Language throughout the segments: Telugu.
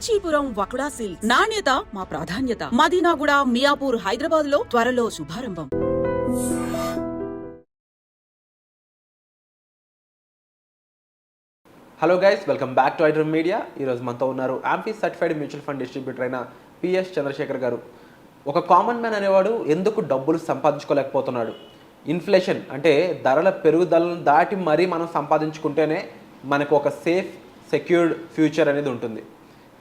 కాంచీపురం వకుడా సిల్క్స్. నాణ్యత మా ప్రాధాన్యత. మదీనాగూడ, మియాపూర్, హైదరాబాద్ లో త్వరలో శుభారంభం. Hello guys, welcome back to iDream media. ఈరోజు మనతో ఉన్నారు AMFI certified mutual fund distributor అయిన పిఎస్ చంద్రశేఖర్ గారు. ఒక కామన్ మ్యాన్ అనేవాడు ఎందుకు డబ్బులు సంపాదించుకోలేకపోతున్నాడు? ఇన్ఫ్లేషన్ అంటే ధరల పెరుగుదలను దాటి మరీ మనం సంపాదించుకుంటేనే మనకు ఒక సేఫ్ సెక్యూర్డ్ ఫ్యూచర్ అనేది ఉంటుంది.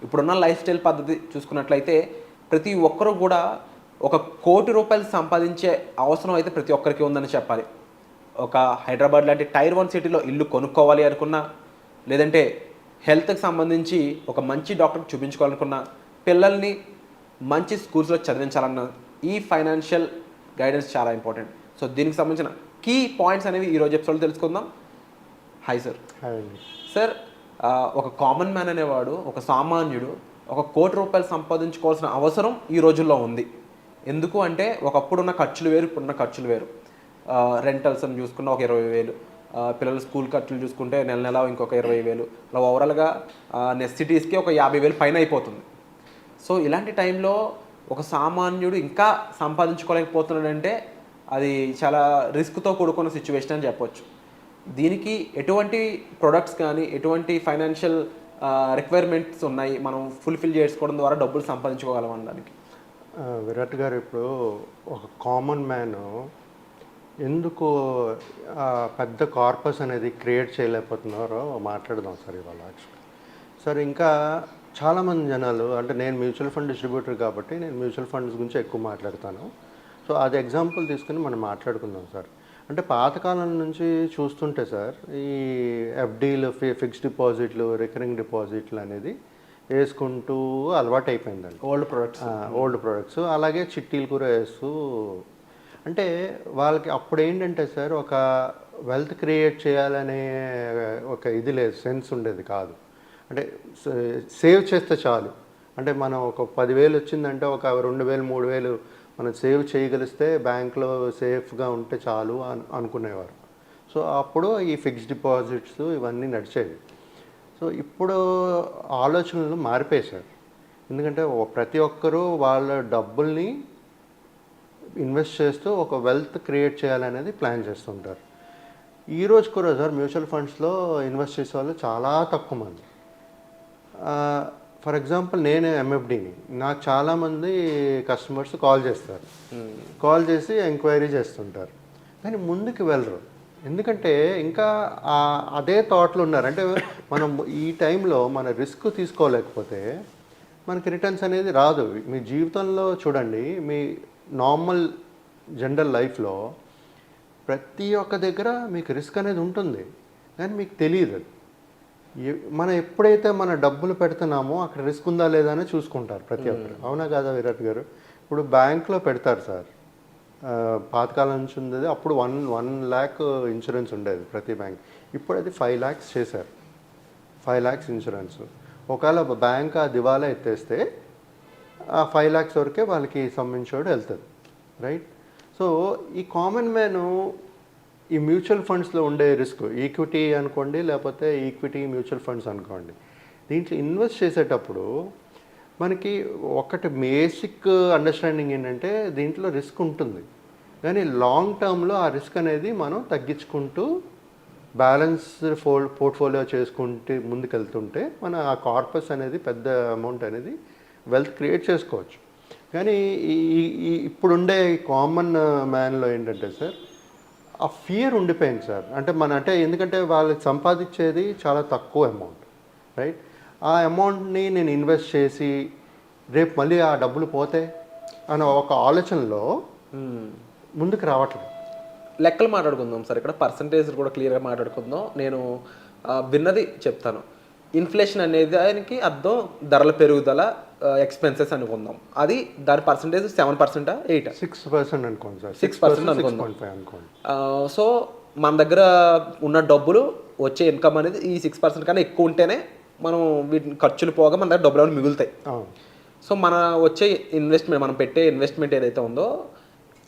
ఇప్పుడున్న లైఫ్ స్టైల్ పద్ధతి చూసుకున్నట్లయితే ప్రతి ఒక్కరూ కూడా ఒక ₹1,00,00,000 సంపాదించే అవసరం అయితే ప్రతి ఒక్కరికి ఉందని చెప్పాలి. ఒక హైదరాబాద్ లాంటి టైర్ 1 సిటీలో ఇల్లు కొనుక్కోవాలి అనుకున్నా, లేదంటే హెల్త్కి సంబంధించి ఒక మంచి డాక్టర్కి చూపించుకోవాలనుకున్నా, పిల్లల్ని మంచి స్కూల్స్లో చదివించాలన్న ఈ ఫైనాన్షియల్ గైడెన్స్ చాలా ఇంపార్టెంట్. సో దీనికి సంబంధించిన కీ పాయింట్స్ అనేవి ఈరోజు ఎపిసోడ్లో తెలుసుకుందాం. Hi sir. సార్, ఒక కామన్ మ్యాన్ అనేవాడు, ఒక సామాన్యుడు ఒక ₹1,00,00,000 సంపాదించుకోవాల్సిన అవసరం ఈ రోజుల్లో ఉంది. ఎందుకు అంటే ఒకప్పుడున్న ఖర్చులు వేరు, ఇప్పుడున్న ఖర్చులు వేరు. రెంటల్స్ అని చూసుకున్న ఒక 20,000, పిల్లల స్కూల్ ఖర్చులు చూసుకుంటే నెల నెల ఇంకొక 20,000, అలా ఓవరాల్గా నెసిటీస్కి ఒక 50,000 పైన అయిపోతుంది. సో ఇలాంటి టైంలో ఒక సామాన్యుడు ఇంకా సంపాదించుకోలేకపోతున్నాడంటే అది చాలా రిస్క్తో కూడుకున్న సిచ్యువేషన్ అని చెప్పొచ్చు. దీనికి ఎటువంటి ప్రొడక్ట్స్ కానీ ఎటువంటి ఫైనాన్షియల్ రిక్వైర్మెంట్స్ ఉన్నాయి మనం ఫుల్ఫిల్ చేసుకోవడం ద్వారా డబ్బులు సంపాదించుకోగలం అనడానికి? విరాట్ గారు, ఇప్పుడు ఒక కామన్ మ్యాన్ ఎందుకు పెద్ద కార్పస్ అనేది క్రియేట్ చేయలేకపోతున్నారో మాట్లాడదాం సార్ ఇవాళ. సార్, ఇంకా చాలామంది జనాలు, అంటే నేను మ్యూచువల్ ఫండ్ డిస్ట్రిబ్యూటర్ కాబట్టి నేను మ్యూచువల్ ఫండ్స్ గురించి ఎక్కువ మాట్లాడతాను. సో అది ఎగ్జాంపుల్ తీసుకుని మనం మాట్లాడుకుందాం సార్. అంటే పాతకాలం నుంచి చూస్తుంటే సార్, ఈ ఎఫ్డీలు, ఫిక్స్డ్ డిపాజిట్లు, రికరింగ్ డిపాజిట్లు అనేది వేసుకుంటూ అలవాటు అయిపోయిందండి. ఓల్డ్ ప్రొడక్ట్స్ అలాగే చిట్టీలు కూడా వేస్తూ, అంటే వాళ్ళకి అప్పుడు ఏంటంటే సార్, ఒక వెల్త్ క్రియేట్ చేయాలనే ఒక ఇది లేదు, సెన్స్ ఉండేది కాదు. అంటే సేవ్ చేస్తే చాలు, అంటే మనం ఒక 10,000 వచ్చిందంటే ఒక 2,000, 3,000 మనం సేవ్ చేయగలిస్తే బ్యాంక్లో సేఫ్గా ఉంటే చాలు అనుకునేవారు. సో అప్పుడు ఈ ఫిక్స్డ్ డిపాజిట్స్ ఇవన్నీ నడిచేవి. సో ఇప్పుడు ఆలోచనలు మారిపోయాయి సార్. ఎందుకంటే ప్రతి ఒక్కరూ వాళ్ళ డబ్బుల్ని ఇన్వెస్ట్ చేస్తూ ఒక వెల్త్ క్రియేట్ చేయాలనేది ప్లాన్ చేస్తుంటారు. ఈరోజు కూడా సార్ మ్యూచువల్ ఫండ్స్లో ఇన్వెస్ట్ చేసే వాళ్ళు చాలా తక్కువ మంది. ఫర్ ఎగ్జాంపుల్, నేను ఎంఎఫ్డీని, నాకు చాలామంది కస్టమర్స్ కాల్ చేస్తారు, కాల్ చేసి ఎంక్వైరీ చేస్తుంటారు, కానీ ముందుకు వెళ్ళరు. ఎందుకంటే ఇంకా అదే థాట్లో ఉన్నారు. అంటే మనం ఈ టైంలో మన రిస్క్ తీసుకోలేకపోతే మనకి రిటర్న్స్ అనేది రాదు. మీ జీవితంలో చూడండి, మీ నార్మల్ జనరల్ లైఫ్లో ప్రతి ఒక్క దగ్గర మీకు రిస్క్ అనేది ఉంటుంది, కానీ మీకు తెలియదు. మనం ఎప్పుడైతే మన డబ్బులు పెడుతున్నామో అక్కడ రిస్క్ ఉందా లేదా అని చూసుకుంటారు ప్రతి ఒక్కరు. అవునా కాదా విరాట్ గారు? ఇప్పుడు బ్యాంక్లో పెడతారు సార్, పాతకాలం నుంచి ఉండేది. అప్పుడు 1 lakh ఇన్సూరెన్స్ ఉండేది ప్రతి బ్యాంక్. ఇప్పుడు అది 5 lakhs చేశారు. 5 lakhs ఇన్సూరెన్స్. ఒకవేళ బ్యాంక్ ఆ దివాలా ఎత్తేస్తే ఆ 5 lakhs వరకే వాళ్ళకి సంబంధించోడు వెళ్తుంది, రైట్? సో ఈ కామన్ మ్యాన్ ఈ మ్యూచువల్ ఫండ్స్లో ఉండే రిస్క్, ఈక్విటీ అనుకోండి, లేకపోతే ఈక్విటీ మ్యూచువల్ ఫండ్స్ అనుకోండి, దీంట్లో ఇన్వెస్ట్ చేసేటప్పుడు మనకి ఒకటి బేసిక్ అండర్స్టాండింగ్ ఏంటంటే దీంట్లో రిస్క్ ఉంటుంది, కానీ లాంగ్ టర్మ్లో ఆ రిస్క్ అనేది మనం తగ్గించుకుంటూ బ్యాలెన్స్ పోర్ట్ఫోలియో చేసుకుంటూ ముందుకెళ్తుంటే మన ఆ కార్పస్ అనేది పెద్ద అమౌంట్ అనేది వెల్త్ క్రియేట్ చేసుకోవచ్చు. కానీ ఇప్పుడుండే కామన్ మ్యాన్లో ఏంటంటే సార్, ఆ ఫియర్ ఉండిపోయింది సార్. అంటే ఎందుకంటే వాళ్ళకి సంపాదించేది చాలా తక్కువ అమౌంట్, రైట్? ఆ అమౌంట్ని నేను ఇన్వెస్ట్ చేసి రేపు మళ్ళీ ఆ డబ్బులు పోతే అనే ఒక ఆలోచనలో ముందుకు రావట్లేదు. లెక్కలు మాట్లాడుకుందాం సార్. ఇక్కడ పర్సంటేజ్ కూడా క్లియర్గా మాట్లాడుకుందాం. నేను విన్నది చెప్తాను. ఇన్ఫ్లేషన్ అనేది దానికి అర్థం ధరల పెరుగుదల, ఎక్స్పెన్సెస్ అనుకుందాం. అది దాని పర్సంటేజ్ 7%, 8%, 6% అనుకోండి సార్. 6% అనుకోండి. సో మన దగ్గర ఉన్న డబ్బులు వచ్చే ఇన్కమ్ అనేది ఈ 6% కన్నా ఎక్కువ ఉంటేనే మనం వీటిని ఖర్చులు పోగా మన దగ్గర డబ్బులు మిగులుతాయి. సో మన వచ్చే ఇన్వెస్ట్మెంట్, మనం పెట్టే ఇన్వెస్ట్మెంట్ ఏదైతే ఉందో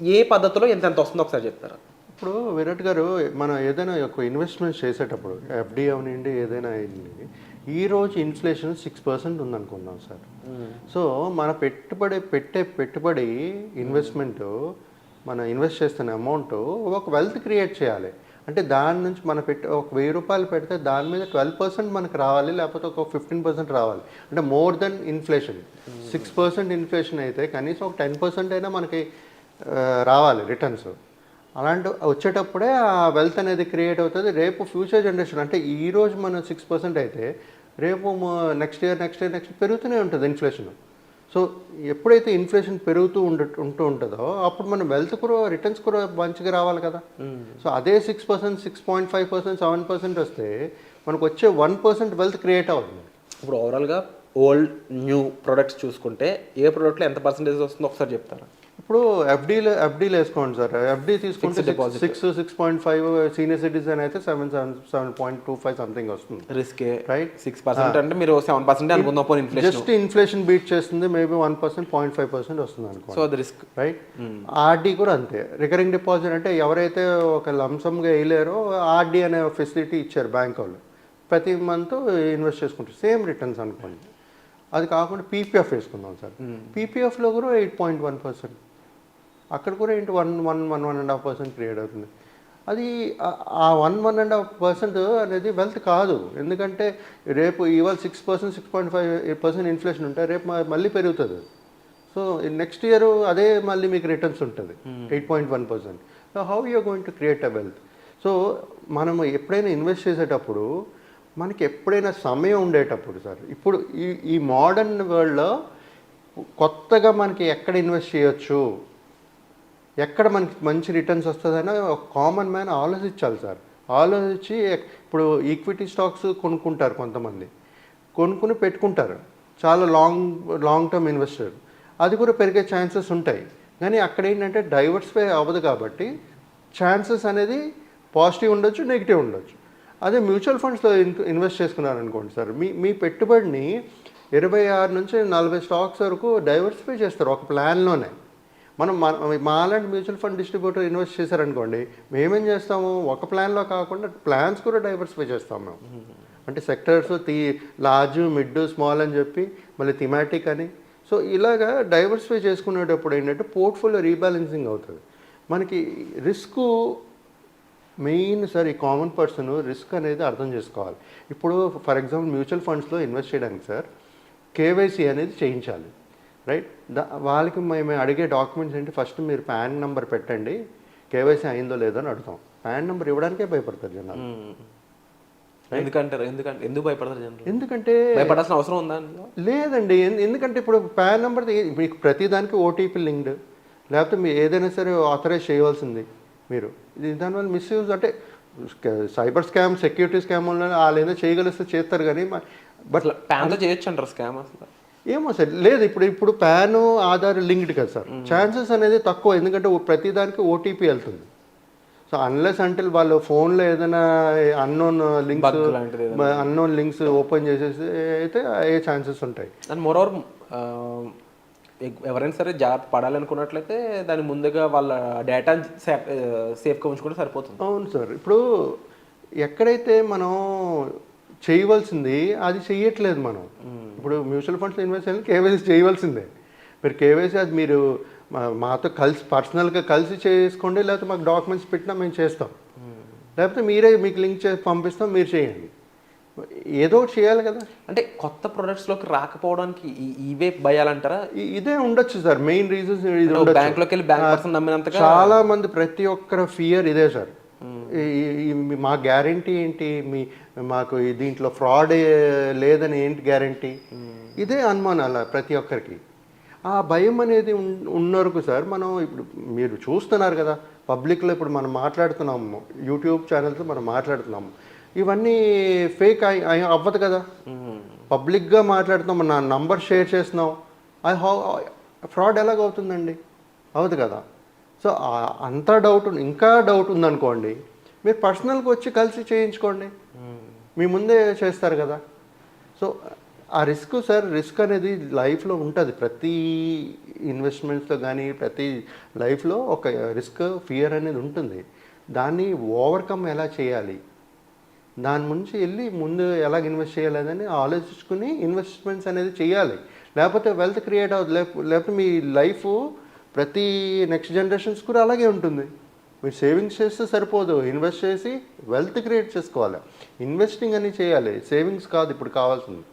ఏ పద్ధతిలో ఎంత వస్తుందో ఒకసారి చెప్తారా? ఇప్పుడు విరాట్ గారు, మనం ఏదైనా ఒక ఇన్వెస్ట్మెంట్ చేసేటప్పుడు ఎఫ్డీ అవనండి, ఏదైనా అయింది, ఈరోజు ఇన్ఫ్లేషన్ 6% ఉందనుకుందాం సార్. సో మన పెట్టుబడి ఇన్వెస్ట్మెంట్, మన ఇన్వెస్ట్ చేస్తున్న అమౌంట్ ఒక వెల్త్ క్రియేట్ చేయాలి. అంటే దాని నుంచి మన ఒక 1000 రూపాయలు పెడితే దాని మీద 12% మనకు రావాలి, లేకపోతే ఒక 15% రావాలి. అంటే మోర్ దెన్ ఇన్ఫ్లేషన్. 6% ఇన్ఫ్లేషన్ అయితే కనీసం ఒక 10% అయినా మనకి రావాలి రిటర్న్స్. అలాంటి వచ్చేటప్పుడే ఆ వెల్త్ అనేది క్రియేట్ అవుతుంది. రేపు ఫ్యూచర్ జనరేషన్, అంటే ఈరోజు మనం 6% అయితే రేపు నెక్స్ట్ ఇయర్ పెరుగుతూనే ఉంటుంది ఇన్ఫ్లేషన్. సో ఎప్పుడైతే ఇన్ఫ్లేషన్ పెరుగుతూ ఉంటుందో అప్పుడు మన వెల్త్ కూడా రిటర్న్స్ కూడా మంచిగా రావాలి కదా. సో అదే 6%, 6.5%, 7% వస్తే మనకు వచ్చే 1% వెల్త్ క్రియేట్ అవుతుంది. ఇప్పుడు ఓవరాల్గా ఓల్డ్ న్యూ ప్రొడక్ట్స్ చూసుకుంటే ఏ ప్రోడక్ట్లో ఎంత పర్సెంటేజ్ వస్తుందో ఒకసారి చెప్తారా? ఇప్పుడు ఎఫ్డీలు వేసుకోండి సార్. ఎఫ్డీ తీసుకుంటే 6.5, సీనియర్ సిటిజన్ అయితే 7.25 సంథింగ్ వస్తుంది. Risk right. 6% అంటే మీరు 7% అనుకుందాం. ఇన్ఫ్లేషన్ జస్ట్ ఇన్ఫ్లేషన్ బీట్ చేస్తుంది, మేబీ 1%, 0.5% వస్తుంది అనుకో. సో అది రిస్క్. రైట్. ఆర్డీ కూడా అంతే. రికరింగ్ డిపాజిట్ అంటే ఎవరైతే ఒక లంసమ్గా వేయలేరో ఆర్డీ అనే ఫెసిలిటీ ఇచ్చారు బ్యాంక్ వాళ్ళు. ప్రతి మంత్ ఇన్వెస్ట్ చేసుకుంటారు, సేమ్ రిటర్న్స్ అనుకోండి. అది కాకుండా పీపీఎఫ్ వేసుకుందాం సార్. పీపీఎఫ్లో కూడా 8.1%, అక్కడ కూడా 1.5% క్రియేట్ అవుతుంది. అది ఆ 1.5% అనేది వెల్త్ కాదు. ఎందుకంటే రేపు ఇవాళ 6%, 6.5% ఇన్ఫ్లేషన్ ఉంటే రేపు మళ్ళీ పెరుగుతుంది. సో నెక్స్ట్ ఇయర్ అదే మళ్ళీ మీకు రిటర్న్స్ ఉంటుంది 8.1%. So how you're going to create a wealth? So మనం ఎప్పుడైనా ఇన్వెస్ట్ చేసేటప్పుడు మనకి ఎప్పుడైనా సమయం ఉండేటప్పుడు సార్, ఇప్పుడు ఈ మోడర్న్ వరల్డ్లో కొత్తగా మనకి ఎక్కడ ఇన్వెస్ట్ చేయొచ్చు, ఎక్కడ మనకి మంచి రిటర్న్స్ వస్తుందని ఒక కామన్ మ్యాన్ ఆలోచించాలి సార్. ఆలోచించి ఇప్పుడు ఈక్విటీ స్టాక్స్ కొనుక్కుంటారు కొంతమంది, కొనుక్కుని పెట్టుకుంటారు, చాలా లాంగ్ టర్మ్ ఇన్వెస్టర్. అది కూడా పెరిగే ఛాన్సెస్ ఉంటాయి. కానీ అక్కడ ఏంటంటే డైవర్సిఫై అవ్వదు కాబట్టి ఛాన్సెస్ అనేది పాజిటివ్ ఉండొచ్చు, నెగిటివ్ ఉండొచ్చు. అదే మ్యూచువల్ ఫండ్స్లో ఇన్వెస్ట్ చేసుకున్నారనుకోండి సార్, మీ పెట్టుబడిని 26 నుంచి 40 స్టాక్స్ వరకు డైవర్సిఫై చేస్తారు ఒక ప్లాన్లోనే. మా అలాంటి మ్యూచువల్ ఫండ్ డిస్ట్రిబ్యూటర్ ఇన్వెస్ట్ చేశారనుకోండి, మేమేం చేస్తాము, ఒక ప్లాన్లో కాకుండా ప్లాన్స్ కూడా డైవర్సిఫై చేస్తాము మేము. అంటే సెక్టర్స్ లార్జ్, మిడ్, స్మాల్ అని చెప్పి, మళ్ళీ థిమాటిక్ అని. సో ఇలాగా డైవర్సిఫై చేసుకునేటప్పుడు ఏంటంటే పోర్ట్ఫోలియో రీబ్యాలెన్సింగ్ అవుతుంది. మనకి రిస్క్ మెయిన్ సార్. ఈ కామన్ పర్సన్ రిస్క్ అనేది అర్థం చేసుకోవాలి. ఇప్పుడు ఫర్ ఎగ్జాంపుల్ మ్యూచువల్ ఫండ్స్లో ఇన్వెస్ట్ చేయడానికి సార్ కేవైసీ అనేది చేయించాలి. రైట్. వాళ్ళకి మేము అడిగే డాక్యుమెంట్స్ ఏంటి, ఫస్ట్ మీరు పాన్ నెంబర్ పెట్టండి, కేవైసీ అయిందో లేదో అని అడుగుతాం. పాన్ నెంబర్ ఇవ్వడానికే భయపడతారు జనాలు. ఎందుకు భయపడతారు జనాలు? ఎందుకంటే భయపడాల్సిన అవసరం ఉందా? లేదండి. ఎందుకంటే ఇప్పుడు పాన్ నెంబర్ మీకు ప్రతిదానికి ఓటీపీ లింక్డ్, లేకపోతే మీరు ఏదైనా సరే ఆథరైజ్ చేయవలసింది మీరు. దానివల్ల మిస్యూజ్ అంటే సైబర్ స్కామ్, సెక్యూరిటీ స్కామ్ వల్ల వాళ్ళు ఏదో చేయగలిస్తే చేస్తారు. కానీ బట్ ప్యాన్తో చేయొచ్చు అంటారు స్కామ్ అసలు? ఏమో సార్, లేదు. ఇప్పుడు పాన్, ఆధార్ లింక్డ్ కదా సార్, ఛాన్సెస్ అనేది తక్కువ. ఎందుకంటే ప్రతిదానికి ఓటీపీ వెళ్తుంది. సో అన్లెస్ అంటే వాళ్ళు ఫోన్లో ఏదైనా అన్నోన్ లింక్స్ ఓపెన్ చేసేసి అయితే అయ్యే ఛాన్సెస్ ఉంటాయి. అండ్ మోరోవర్ ఎవరైనా సరే జాగ్రత్త పడాలనుకున్నట్లయితే దాని ముందుగా వాళ్ళ డేటా సేఫ్గా ఉంచుకుంటే సరిపోతుంది. అవును సార్. ఇప్పుడు ఎక్కడైతే మనం చేయవలసింది అది చెయ్యట్లేదు మనం. ఇప్పుడు మ్యూచువల్ ఫండ్స్లో ఇన్వెస్ట్ చేయాలి, కేవైసీ చేయవలసిందే. మీరు కేవైసీ అది మీరు మాతో కలిసి పర్సనల్గా కలిసి చేసుకోండి, లేకపోతే మాకు డాక్యుమెంట్స్ పెట్టినా మేము చేస్తాం, లేకపోతే మీరే మీకు లింక్ చేసి పంపిస్తాం, మీరు చేయండి. ఏదో ఒకటి చేయాలి కదా. అంటే కొత్త ప్రొడక్ట్స్లోకి రాకపోవడానికి ఇవే భయాలంటారా? ఇదే ఉండొచ్చు సార్ మెయిన్ రీజన్స్. బ్యాంక్లోకి వెళ్ళి బ్యాంక్ పర్సన్ నమ్మినంతగా చాలా మంది ప్రతి ఒక్కరి ఫియర్ ఇదే సార్. మా గ్యారంటీ ఏంటి, మాకు దీంట్లో ఫ్రాడ్ లేదని ఏంటి గ్యారంటీ, ఇదే అనుమానాలు ప్రతి ఒక్కరికి. ఆ భయం అనేది ఉన్నరకు సార్ మనం ఇప్పుడు మీరు చూస్తున్నారు కదా పబ్లిక్లో, ఇప్పుడు మనం మాట్లాడుతున్నాము, యూట్యూబ్ ఛానల్స్ మనం మాట్లాడుతున్నాము, ఇవన్నీ ఫేక్ అవ్వదు కదా. పబ్లిక్గా మాట్లాడుతున్నాం, నా నంబర్ షేర్ చేస్తున్నాం, ఫ్రాడ్ ఎలాగవుతుందండి? అవ్వదు కదా. సో అంత డౌట్, ఇంకా డౌట్ ఉందనుకోండి, మీరు పర్సనల్గా వచ్చి కలిసి చేయించుకోండి, మీ ముందే చేస్తారు కదా. సో ఆ రిస్క్ సార్, రిస్క్ అనేది లైఫ్లో ఉంటుంది. ప్రతి ఇన్వెస్ట్మెంట్స్లో కానీ ప్రతి లైఫ్లో ఒక రిస్క్, ఫియర్ అనేది ఉంటుంది. దాన్ని ఓవర్కమ్ ఎలా చేయాలి, దాని నుంచి వెళ్ళి ముందు ఎలాగ ఇన్వెస్ట్ చేయాలని ఆలోచించుకుని ఇన్వెస్ట్మెంట్స్ అనేది చేయాలి. లేకపోతే వెల్త్ క్రియేట్ అవుతుంది. లేకపోతే మీ లైఫ్ ప్రతి నెక్స్ట్ జనరేషన్స్ కూడా అలాగే ఉంటుంది. మీరు సేవింగ్స్ చేస్తే సరిపోదు, ఇన్వెస్ట్ చేసి వెల్త్ క్రియేట్ చేసుకోవాలి. ఇన్వెస్టింగ్ అని చేయాలి, సేవింగ్స్ కాదు ఇప్పుడు కావాల్సింది.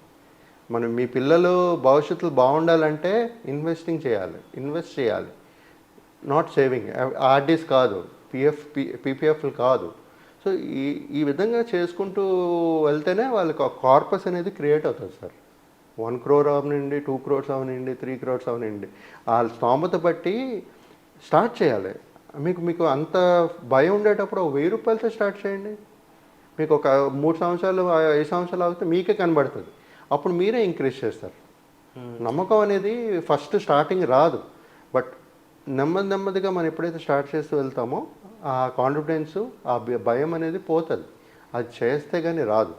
మనం మీ పిల్లలు భవిష్యత్తులో బాగుండాలంటే ఇన్వెస్ట్ చేయాలి, నాట్ సేవింగ్. ఆర్డీస్ కాదు, పీపీఎఫ్లు కాదు. సో ఈ విధంగా చేసుకుంటూ వెళ్తేనే వాళ్ళకి కార్పస్ అనేది క్రియేట్ అవుతుంది సార్. 1 crore అవనండి, 2 crores అవనండి, 3 crores అవనండి, ఆ స్తోమత బట్టి స్టార్ట్ చేయాలి. మీకు అంత భయం ఉండేటప్పుడు ఒక 1000 రూపాయలతో స్టార్ట్ చేయండి. మీకు ఒక 3 సంవత్సరాలు 5 సంవత్సరాలు ఆగితే మీకే కనబడుతుంది. అప్పుడు మీరే ఇంక్రీజ్ చేస్తారు. నమ్మకం అనేది ఫస్ట్ స్టార్టింగ్ రాదు, బట్ నెమ్మదిగా మనం ఎప్పుడైతే స్టార్ట్ చేస్తూ వెళ్తామో ఆ కాన్ఫిడెన్స్, ఆ భయం అనేది పోతుంది. అది చేస్తే కానీ రాదు.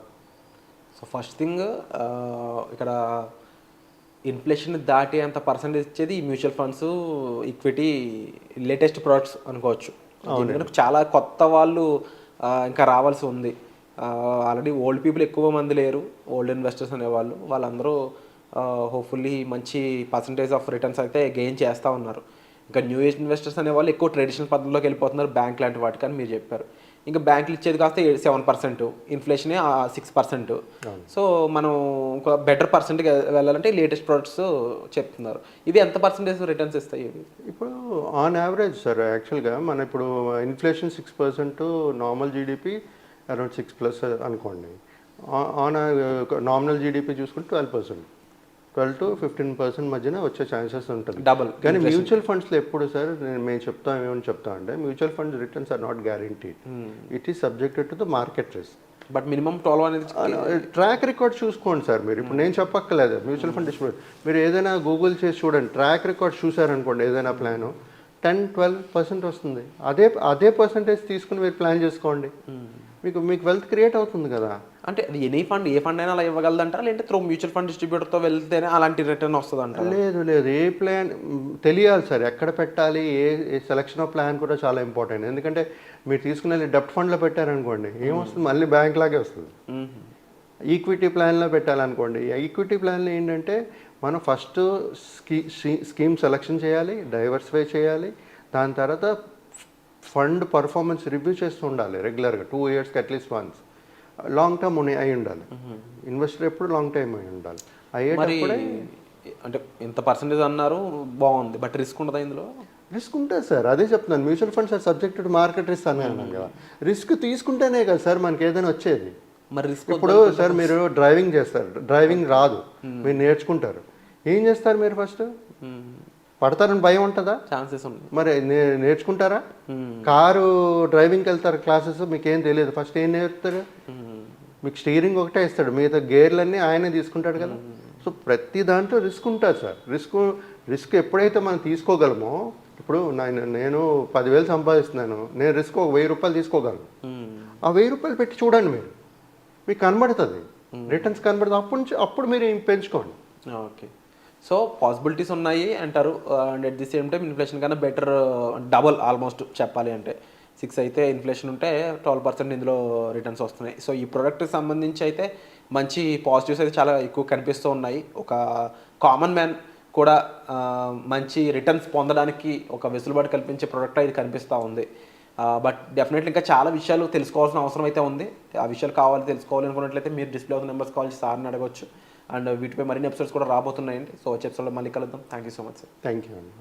సో ఫస్ట్ థింగ్ ఇక్కడ ఇన్ఫ్లేషన్ దాటి అంత పర్సెంటేజ్ ఇచ్చేది ఈ mutual funds, equity, latest products అనుకోవచ్చు. ఎందుకంటే చాలా కొత్త వాళ్ళు ఇంకా రావాల్సి ఉంది. ఆల్రెడీ ఓల్డ్ పీపుల్ ఎక్కువ మంది లేరు, ఓల్డ్ ఇన్వెస్టర్స్ అనేవాళ్ళు. వాళ్ళందరూ హోప్ఫుల్లీ మంచి పర్సంటేజ్ ఆఫ్ రిటర్న్స్ అయితే గెయిన్ చేస్తూ ఉన్నారు. ఇంకా న్యూ ఏజ్ ఇన్వెస్టర్స్ అనేవాళ్ళు ఎక్కువ ట్రెడిషనల్ పద్ధతిలోకి వెళ్ళిపోతున్నారు, బ్యాంక్ లాంటి వాటికి అని మీరు చెప్పారు. ఇంకా బ్యాంకులు ఇచ్చేది కాస్త 7%, ఇన్ఫ్లేషనే 6%. సో మనం ఒక బెటర్ పర్సెంట్కి వెళ్ళాలంటే లేటెస్ట్ ప్రొడక్ట్స్ చెప్తున్నారు. ఇవి ఎంత పర్సెంటేజ్ రిటర్న్స్ ఇస్తాయి? ఇప్పుడు ఆన్ యావరేజ్ సార్, యాక్చువల్గా మన ఇప్పుడు ఇన్ఫ్లేషన్ 6%, నార్మల్ జీడిపి అరౌండ్ 6+ అనుకోండి. ఆన్ నామినల్ జీడిపి చూసుకుంటే 12%, 12 to 15% మధ్యన వచ్చే ఛాన్సెస్ ఉంటుంది. డబుల్. కానీ మ్యూచువల్ ఫండ్స్లో ఎప్పుడు సార్ మేము ఏమని చెప్తాం అంటే mutual funds returns are not guaranteed. It is subjected to the market risk. But minimum 12 అనేది ట్రాక్ రికార్డ్ చూసుకోండి సార్. మీరు ఇప్పుడు నేను చెప్పక్కర్లేదు, మ్యూచువల్ ఫండ్ డిస్ట్రిబ్యూటర్ మీరు ఏదైనా గూగుల్ చేసి చూడండి, ట్రాక్ రికార్డ్ చూసారనుకోండి, ఏదైనా ప్లాను 10-12% వస్తుంది. అదే పర్సంటేజ్ తీసుకుని మీరు ప్లాన్ చేసుకోండి, మీకు వెల్త్ క్రియేట్ అవుతుంది కదా. అంటే అది ఏ ఫండ్ అయినా అలా ఇవ్వగలదంటారా, లేదంటే త్రూ మ్యూచువల్ ఫండ్ డిస్ట్రిబ్యూటర్తో వెళ్తేనే అలాంటి రిటర్న్ వస్తుంది అంటారా? లేదు, ఏ ప్లాన్ తెలియాలి సార్, ఎక్కడ పెట్టాలి, ఏ సెలక్షన్ ఆఫ్ ప్లాన్ కూడా చాలా ఇంపార్టెంట్. ఎందుకంటే మీరు తీసుకునే డెప్ట్ ఫండ్లో పెట్టారనుకోండి, ఏమొస్తుంది, మళ్ళీ బ్యాంక్ లాగే వస్తుంది. ఈక్విటీ ప్లాన్లో పెట్టాలనుకోండి, ఈక్విటీ ప్లాన్లో ఏంటంటే మనం ఫస్ట్ స్కీమ్ సెలెక్షన్ చేయాలి, డైవర్సిఫై చేయాలి, దాని తర్వాత ఫండ్ పర్ఫార్మెన్స్ రివ్యూ చేస్తూ ఉండాలి రెగ్యులర్గా, 2 yearsకి అట్లీస్ట్ వన్స్. లాంగ్ టర్మ్ అయి ఉండాలి, ఇన్వెస్టర్ ఎప్పుడు లాంగ్ టైం అయి ఉండాలి. అయ్యేటప్పుడే అంటే ఎంత పర్సెంటేజ్ అన్నారు, బాగుంది, బట్ రిస్క్ ఉండదా ఇందులో? రిస్క్ ఉంటుంది సార్, అదే చెప్తున్నాను. Mutual funds are subjected market risk అన్నాను కదా. రిస్క్ తీసుకుంటేనే కదా సార్ మనకి ఏదైనా వచ్చేది. మరి రిస్క్ ఇప్పుడు సార్ మీరు డ్రైవింగ్ చేస్తారు, డ్రైవింగ్ రాదు, మీరు నేర్చుకుంటారు, ఏం చేస్తారు మీరు? ఫస్ట్ పడతారని భయం ఉంటుందా? ఛాన్సెస్ ఉంది. మరి నేర్చుకుంటారా? కారు డ్రైవింగ్కి వెళ్తారు క్లాసెస్, మీకు ఏం తెలియదు, ఫస్ట్ ఏం నేర్పుతారు? మీకు స్టీరింగ్ ఒకటే ఇస్తాడు, మిగతా గేర్లన్నీ ఆయనే తీసుకుంటాడు కదా. సో ప్రతి దాంట్లో రిస్క్ ఉంటుంది సార్. రిస్క్ ఎప్పుడైతే మనం తీసుకోగలమో, ఇప్పుడు నేను 10,000 సంపాదిస్తున్నాను, నేను రిస్క్ ఒక 1,000 రూపాయలు తీసుకోగలను. ఆ 1,000 రూపాయలు పెట్టి చూడండి, మీకు కనబడుతుంది, రిటర్న్స్ కనబడుతుంది. అప్పుడు మీరు పెంచుకోండి. ఓకే, సో పాసిబిలిటీస్ ఉన్నాయి అంటారు. And at the same time inflation కన్నా బెటర్, డబల్ ఆల్మోస్ట్ చెప్పాలి అంటే. 6 అయితే ఇన్ఫ్లేషన్ ఉంటే 12% ఇందులో రిటర్న్స్ వస్తున్నాయి. సో ఈ ప్రోడక్ట్కి సంబంధించి అయితే మంచి పాజిటివ్స్ అయితే చాలా ఎక్కువ కనిపిస్తూ ఉన్నాయి. ఒక కామన్ మ్యాన్ కూడా మంచి రిటర్న్స్ పొందడానికి ఒక వెసులుబాటు కల్పించే ప్రోడక్ట్ ఇది కనిపిస్తూ ఉంది. బట్ డెఫినెట్లీ ఇంకా చాలా విషయాలు తెలుసుకోవాల్సిన అవసరం అయితే ఉంది. ఆ విషయాలు తెలుసుకోవాలి అనుకున్నట్లయితే మీరు డిస్ప్లే అవుతున్న నెంబర్స్ కాల్ చేసి సార్ని అడగవచ్చు. అండ్ వీటిపై మరిన్ని ఎపిసోడ్స్ కూడా రాబోతున్నాయండి. సో వచ్చే ఎపిసోడ్లో మళ్ళీ కలుద్దాం. Thank you so much sir. Thank you అండి.